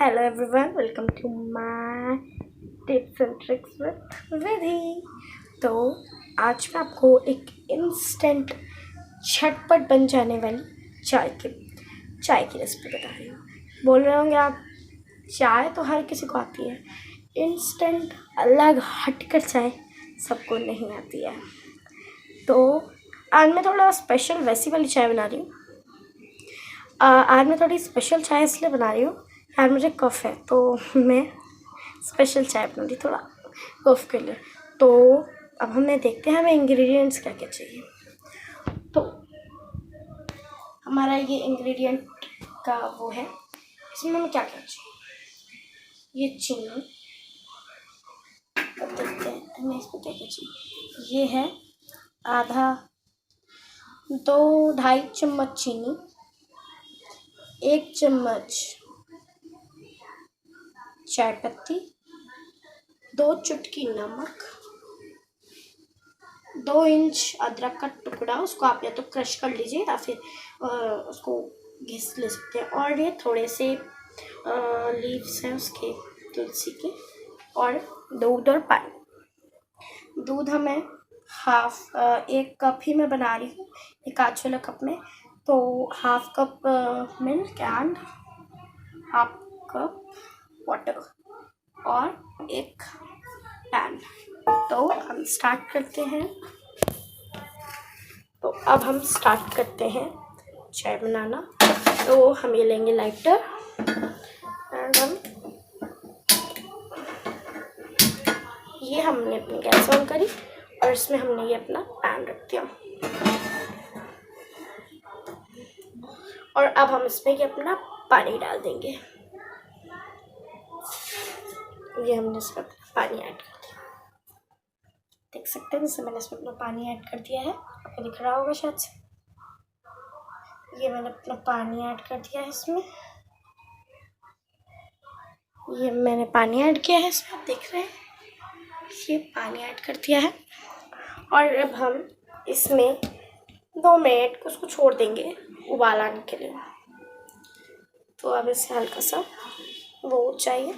Hello everyone, welcome to my tips and tricks with Vidhi. तो आज मैं आपको एक इंस्टेंट झटपट बन जाने वाली चाय की रेसिपी बता रही हूँ। बोल रहे होंगे आप, चाय तो हर किसी को आती है, इंस्टेंट अलग हटकर चाय सबको नहीं आती है। तो आज मैं थोड़ा स्पेशल वैसी वाली चाय बना रही हूँ। आज मैं थोड़ी स्पेशल चाय इसलिए बना रही हूँ यार, मुझे कफ़ है तो मैं स्पेशल चाय बना रही थोड़ा कफ़ के लिए। तो अब हमें देखते हैं हमें इंग्रेडिएंट्स क्या क्या चाहिए। तो हमारा ये इंग्रेडिएंट का वो है, इसमें हमें क्या क्या चाहिए। ये चीनी, अब देखते हैं हमें इसमें क्या क्या चाहिए। ये है आधा 2-2.5 चम्मच चीनी, 1 चम्मच चाय पत्ती, 2 चुटकी नमक, 2 इंच अदरक का टुकड़ा, उसको आप या तो क्रश कर लीजिए या फिर उसको घिस ले सकते हैं। और ये थोड़े से लीव्स हैं उसके, तुलसी के, और दूध और पानी। दूध हमें एक कप ही मैं बना रही हूँ, एक आध वाला कप में, तो half cup milk and half cup water और एक पैन। तो हम स्टार्ट करते हैं। तो अब हम स्टार्ट करते हैं चाय बनाना। तो हम ये लेंगे लाइटर एंड हमने अपनी गैस ऑन करी और इसमें हमने ये अपना पैन रख दिया। और अब हम इसमें ये अपना पानी डाल देंगे। ये हमने इसमें पानी ऐड कर दिया, देख सकते हैं जैसे मैंने इसमें अपना पानी ऐड कर दिया है, आपको दिख रहा होगा शायद से। ये मैंने अपना पानी ऐड कर दिया है इसमें, ये मैंने पानी ऐड किया है इसमें, आप देख रहे हैं ये पानी ऐड कर दिया है। और अब हम इसमें 2 मिनट उसको छोड़ देंगे उबाल आने के लिए। तो अब इसे हल्का सा वो चाहिए,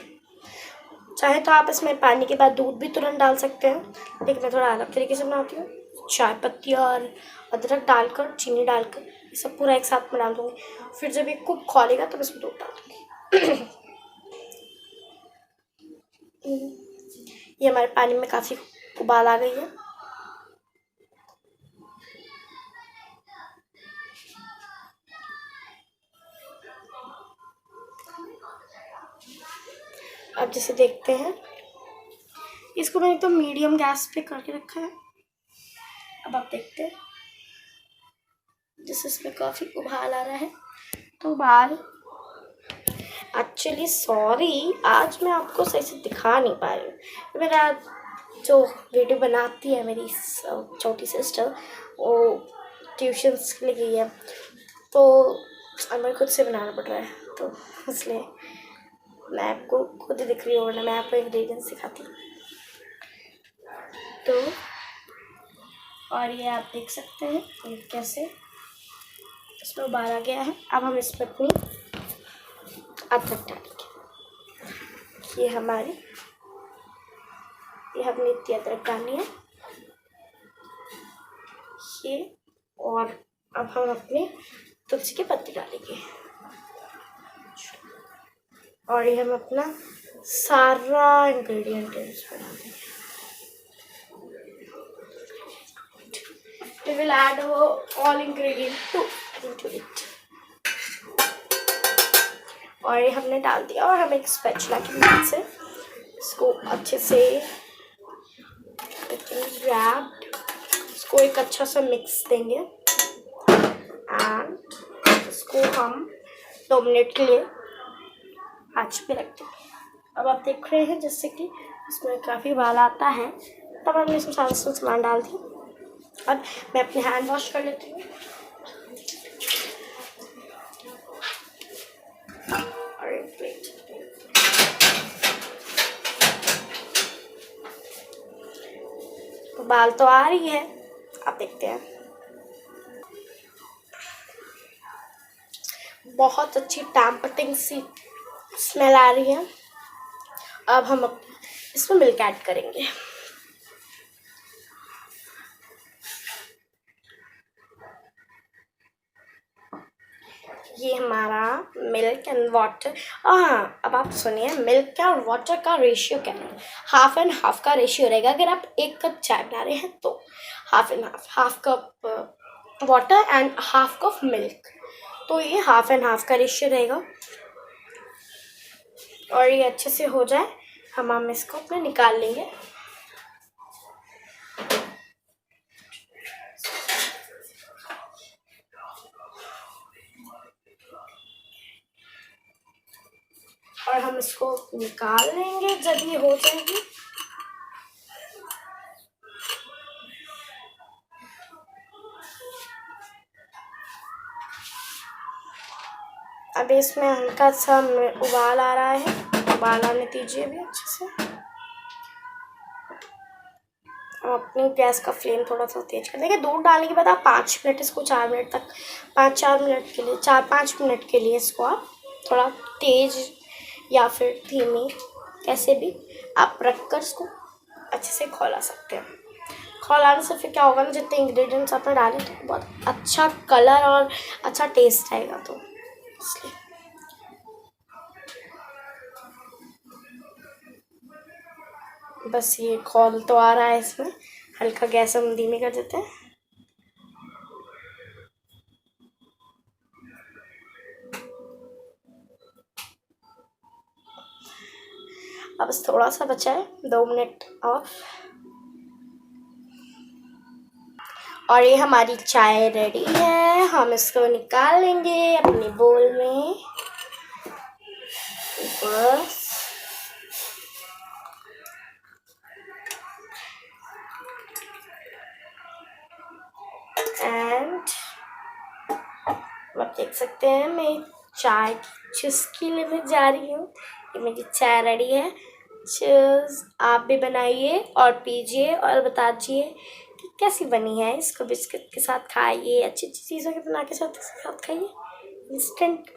चाहे तो आप इसमें पानी के बाद दूध भी तुरंत डाल सकते हैं, लेकिन मैं थोड़ा अलग तरीके से बनाती हूँ। चाय पत्ती और अदरक डालकर, चीनी डालकर ये सब पूरा एक साथ में डाल दूँगी। फिर जब ये कुक खोलेगा तब इसमें दूध डाल दूँगी। ये हमारे पानी में काफ़ी उबाल आ गई है। अब जैसे देखते हैं, इसको मैंने तो मीडियम गैस पे करके रखा है। अब आप देखते हैं जैसे इसमें काफ़ी उबाल आ रहा है। तो उबाल, एक्चुअली सॉरी, आज मैं आपको सही से दिखा नहीं पा रही हूँ। मेरा जो वीडियो बनाती है मेरी छोटी सिस्टर, वो ट्यूशन्स के लिए गई है, तो अब मेरे खुद से बनाना पड़ रहा है, तो इसलिए मैं आपको खुद ही दिख रही हूँ, वरना मैं आपको इंग्रेडिएंट्स सिखाती। तो और ये आप देख सकते हैं ये कैसे इसमें उबाल आ गया है। अब हम इसमें अपनी अदरक डालेंगे। ये हमने इतनी अदरक डालनी है ये। और अब हम अपने तुलसी के पत्ते डालेंगे और ये हम अपना सारा इंग्रेडिएंट इसमें डाल देंगे। We will add all ingredient into it। और ये हमने डाल दिया और हम एक स्पैचुला की मदद से इसको अच्छे से रैप्ड, इसको एक अच्छा सा मिक्स देंगे एंड इसको हम 2 मिनट के लिए आंच पे रख देंगे। अब आप देख रहे हैं जैसे कि इसमें काफ़ी उबाल आता है, तब हमने इसमें सारा सामान डाल दिया। अब मैं अपने हैंड वॉश कर लेती हूँ। और एक प्लेट, उबाल तो आ रही है, आप देखते हैं बहुत अच्छी टैम्पटिंग सी स्मेल आ रही है। अब हम इसमें मिल्क ऐड करेंगे। ये हमारा मिल्क एंड वाटर। हाँ, अब आप सुनिए, मिल्क का और वाटर का रेशियो क्या है। हाफ एंड हाफ का रेशियो रहेगा। अगर आप 1 कप चाय बना रहे हैं तो half and half cup water and half cup milk, तो ये हाफ एंड हाफ का रेशियो रहेगा। और ये अच्छे से हो जाए, हम इसको अपने निकाल लेंगे। और हम इसको निकाल लेंगे जब ये हो जाएगी। अब इसमें हल्का सा उबाल आ रहा है, उबाल आने दीजिए भी अच्छे से। हम अपनी गैस का फ्लेम थोड़ा सा तेज कर देंगे। दूध डालने के बाद आप 5 मिनट इसको 4 मिनट तक 5-4 मिनट के लिए 4-5 मिनट के लिए इसको आप थोड़ा तेज या फिर धीमी कैसे भी आप रख कर इसको अच्छे से खौला सकते हैं। खौलाने से फिर क्या होगा ना, जितने इंग्रेडिएंट्स आपने डाले तो बहुत अच्छा कलर और अच्छा टेस्ट आएगा, तो इसलिए बस ये खौल तो आ रहा है। इसमें हल्का गैस हम धीमी कर देते हैं। अब बस थोड़ा सा बचा है, 2 मिनट और ये हमारी चाय रेडी है। हम इसको निकाल लेंगे अपने बोल में। बस एंड आप देख सकते हैं मैं चाय की चुस्की लेने जा रही हूँ। ये मेरी चाय रेडी है। चीज़ आप भी बनाइए और पीजिए और बताइए कि कैसी बनी है। इसको बिस्किट के साथ खाइए, अच्छी अच्छी चीज़ों के बना के साथ खाइए instant.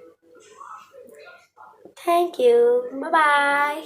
Thank you, bye bye.